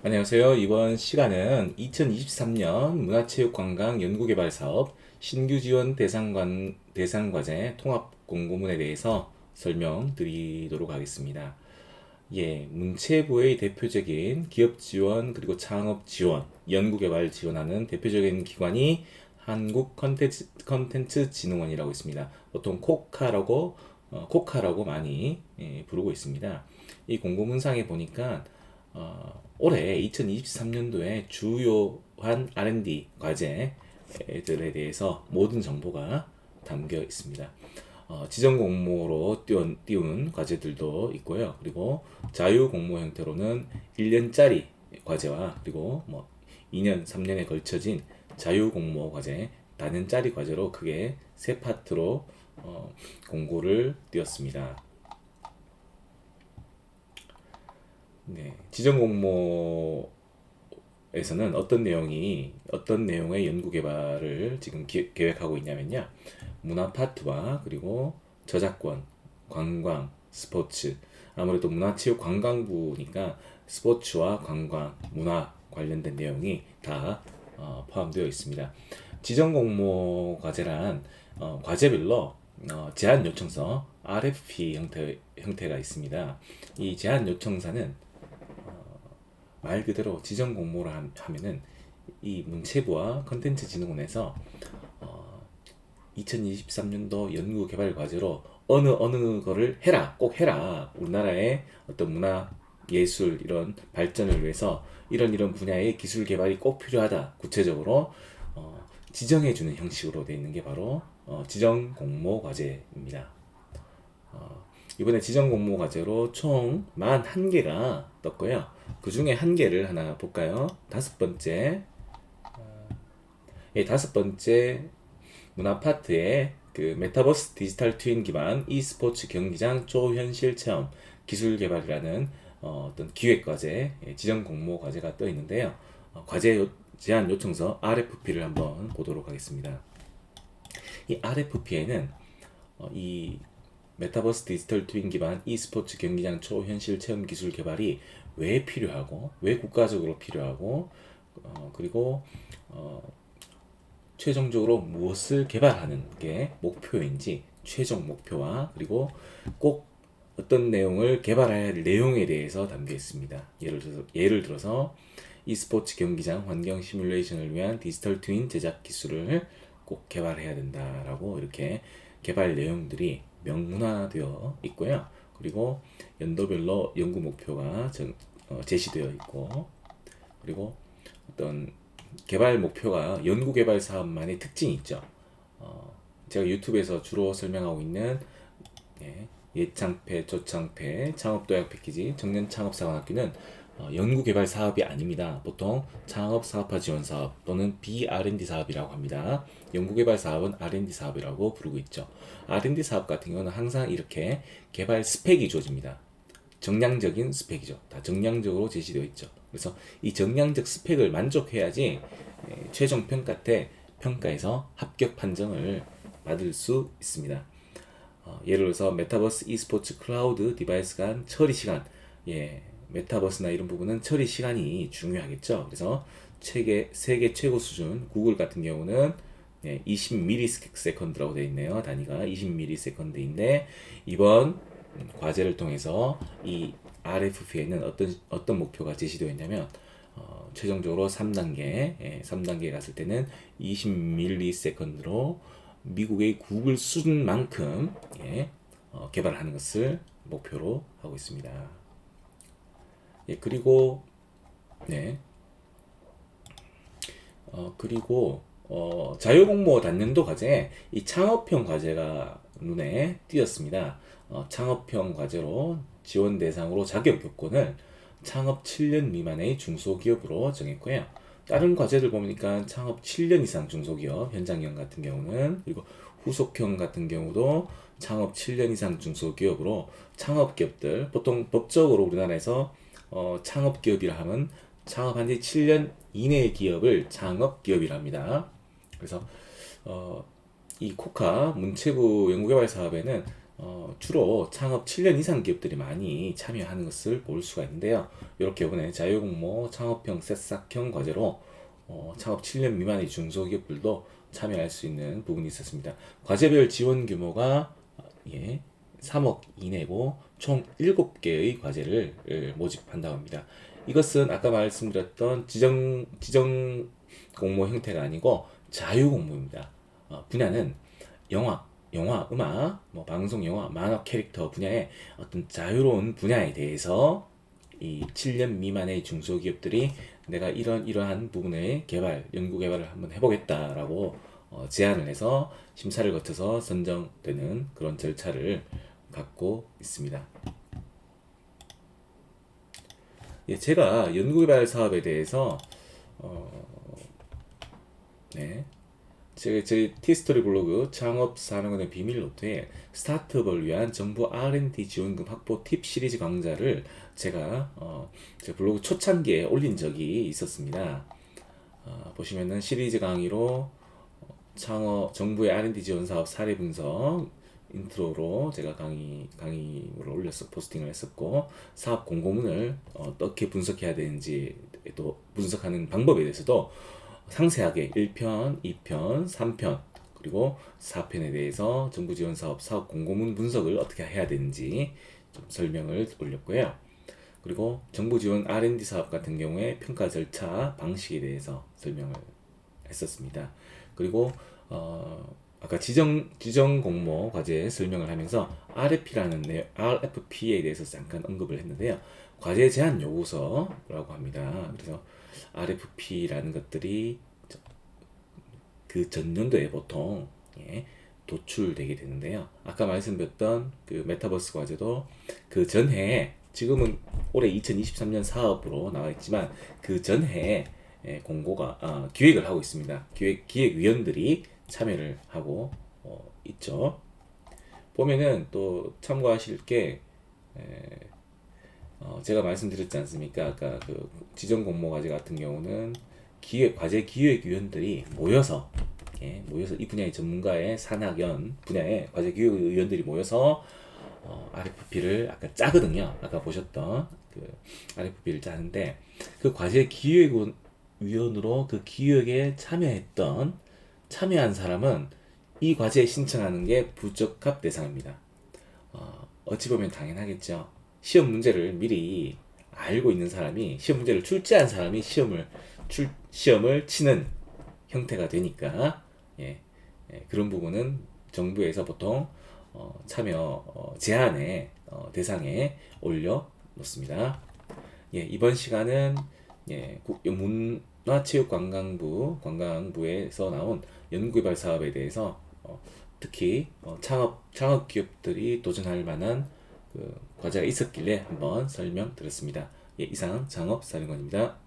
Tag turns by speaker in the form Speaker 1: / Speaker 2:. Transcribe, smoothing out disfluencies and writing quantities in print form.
Speaker 1: 안녕하세요. 이번 시간은 2023년 문화체육관광 연구개발사업 신규 지원 대상과제 통합 공고문에 대해서 설명드리도록 하겠습니다. 문체부의 대표적인 기업 지원 그리고 창업 지원, 연구개발 지원하는 대표적인 기관이 한국 컨텐츠 진흥원이라고 있습니다. 보통 코카라고 많이 부르고 있습니다. 이 공고문상에 보니까 올해 2023년도에 주요한 R&D 과제들에 대해서 모든 정보가 담겨 있습니다. 지정 공모로 띄운 과제들도 있고요. 그리고 자유 공모 형태로는 1년짜리 과제와 그리고 2년, 3년에 걸쳐진 자유 공모 과제, 단연짜리 과제로 크게 세 파트로 공고를 띄웠습니다. 네, 지정 공모에서는 어떤 내용의 연구 개발을 지금 계획하고 있냐면요. 문화 파트와 그리고 저작권, 관광, 스포츠. 아무래도 문화체육관광부니까 스포츠와 관광, 문화 관련된 내용이 다 포함되어 있습니다. 지정 공모 과제란 과제별로 제안 요청서 RFP 형태가 있습니다. 이 제안 요청서는 말 그대로 지정 공모를 하면은 이 문체부와 컨텐츠진흥원에서 2023년도 연구개발 과제로 어느 거를 해라, 꼭 해라. 우리나라의 어떤 문화, 예술 이런 발전을 위해서 이런 분야의 기술 개발이 꼭 필요하다. 구체적으로 지정해주는 형식으로 되어 있는 게 바로 지정 공모 과제입니다. 이번에 지정 공모 과제로 총 41개가 떴고요. 그 중에 한 개를 하나 볼까요? 다섯 번째 문화 파트에 그 메타버스 디지털 트윈 기반 e스포츠 경기장 초현실 체험 기술 개발이라는 어떤 기획 과제, 지정 공모 과제가 떠 있는데요. 제안 요청서 RFP를 한번 보도록 하겠습니다. 이 RFP에는 이 메타버스 디지털 트윈 기반 e스포츠 경기장 초현실 체험 기술 개발이 왜 필요하고 왜 국가적으로 필요하고 그리고 최종적으로 무엇을 개발하는 게 목표인지 최종 목표와 그리고 꼭 어떤 내용을 개발해야 할 내용에 대해서 담겨 있습니다. 예를 들어서 e스포츠 경기장 환경 시뮬레이션을 위한 디지털 트윈 제작 기술을 꼭 개발해야 된다라고 이렇게 개발 내용들이 명문화되어 있고요. 그리고 연도별로 연구 목표가 제시되어 있고 그리고 어떤 개발 목표가 연구 개발 사업만의 특징이 있죠. 제가 유튜브에서 주로 설명하고 있는 예창패, 조창패, 창업도약 패키지, 청년창업사관학교는 연구개발 사업이 아닙니다. 보통 창업사업화 지원사업 또는 B-R&D 사업이라고 합니다. 연구개발 사업은 R&D 사업이라고 부르고 있죠. R&D 사업 같은 경우는 항상 이렇게 개발 스펙이 주어집니다. 정량적인 스펙이죠. 다 정량적으로 제시되어 있죠. 그래서 이 정량적 스펙을 만족해야지 최종 평가 때 평가에서 합격 판정을 받을 수 있습니다. 예를 들어서 메타버스 e스포츠 클라우드 디바이스 간 처리 시간, 메타버스나 이런 부분은 처리 시간이 중요하겠죠. 그래서 세계 최고 수준 구글 같은 경우는 20ms라고 되어 있네요. 단위가 20ms인데 이번 과제를 통해서 이 RFP에는 어떤 목표가 제시되어 있냐면 최종적으로 3단계 갔을 때는 20ms로 미국의 구글 수준만큼 개발하는 것을 목표로 하고 있습니다. 그리고 자유공모 단년도 과제 이 창업형 과제가 눈에 띄었습니다. 창업형 과제로 지원 대상으로 자격 요건을 창업 7년 미만의 중소기업으로 정했고요. 다른 과제들 보니까 창업 7년 이상 중소기업 현장형 같은 경우는 그리고 후속형 같은 경우도 창업 7년 이상 중소기업으로 창업기업들 보통 법적으로 우리나라에서 창업기업이라 하면 창업한 지 7년 이내의 기업을 창업기업이라 합니다. 그래서 이 코카 문체부 연구개발 사업에는 주로 창업 7년 이상 기업들이 많이 참여하는 것을 볼 수가 있는데요. 이렇게 이번에 자유공모 창업형 새싹형 과제로 창업 7년 미만의 중소기업들도 참여할 수 있는 부분이 있었습니다. 과제별 지원 규모가 3억 이내고 총 7개의 과제를 모집한다고 합니다. 이것은 아까 말씀드렸던 지정 공모 형태가 아니고 자유 공모입니다. 분야는 영화, 음악, 뭐 방송, 영화, 만화, 캐릭터 분야의 어떤 자유로운 분야에 대해서 이 7년 미만의 중소기업들이 내가 이러한 부분의 연구 개발을 한번 해보겠다라고 제안을 해서 심사를 거쳐서 선정되는 그런 절차를 갖고 있습니다. 제가 연구개발 사업에 대해서 저희 티스토리 블로그 창업산업원의 비밀 노트에 스타트업을 위한 정부 R&D 지원금 확보 팁 시리즈 강좌를 제가 제 블로그 초창기에 올린 적이 있었습니다. 보시면은 시리즈 강의로 정부의 R&D 지원 사업 사례 분석 인트로로 제가 강의를 포스팅을 했었고, 사업 공고문을 어떻게 분석해야 되는지 또 분석하는 방법에 대해서도 상세하게 1편, 2편, 3편 그리고 4편에 대해서 정부 지원 사업 공고문 분석을 어떻게 해야 되는지 좀 설명을 올렸고요. 그리고 정부 지원 R&D 사업 같은 경우에 평가 절차 방식에 대해서 설명을 했었습니다. 그리고 아까 지정 공모 과제 설명을 하면서 RFP에 대해서 잠깐 언급을 했는데요. 과제 제한 요구서라고 합니다. 그래서 RFP라는 것들이 그 전년도에 보통 도출되게 되는데요. 아까 말씀드렸던 그 메타버스 과제도 그 전해, 지금은 올해 2023년 사업으로 나와 있지만 그 전해 공고가 기획을 하고 있습니다. 기획위원들이 참여를 하고 있죠. 보면은 또 참고하실 게 제가 말씀드렸지 않습니까? 아까 그 지정 공모 과제 같은 경우는 과제 기획위원들이 모여서 이 분야의 전문가의 산학연 분야의 과제 기획위원들이 모여서 RFP를 아까 짜거든요. 아까 보셨던 그 RFP를 짜는데, 그 과제 기획위원으로 그 기획에 참여한 사람은 이 과제에 신청하는 게 부적합 대상입니다. 어찌 보면 당연하겠죠. 시험 문제를 미리 알고 있는 사람이, 시험 문제를 출제한 사람이 시험을 치는 형태가 되니까 그런 부분은 정부에서 보통 참여 제한의 대상에 올려 놓습니다. 이번 시간은 문화체육관광부에서 나온 연구개발 사업에 대해서 특히 창업 기업들이 도전할 만한 그 과제가 있었길래 한번 설명드렸습니다. 이상 창업사령관입니다.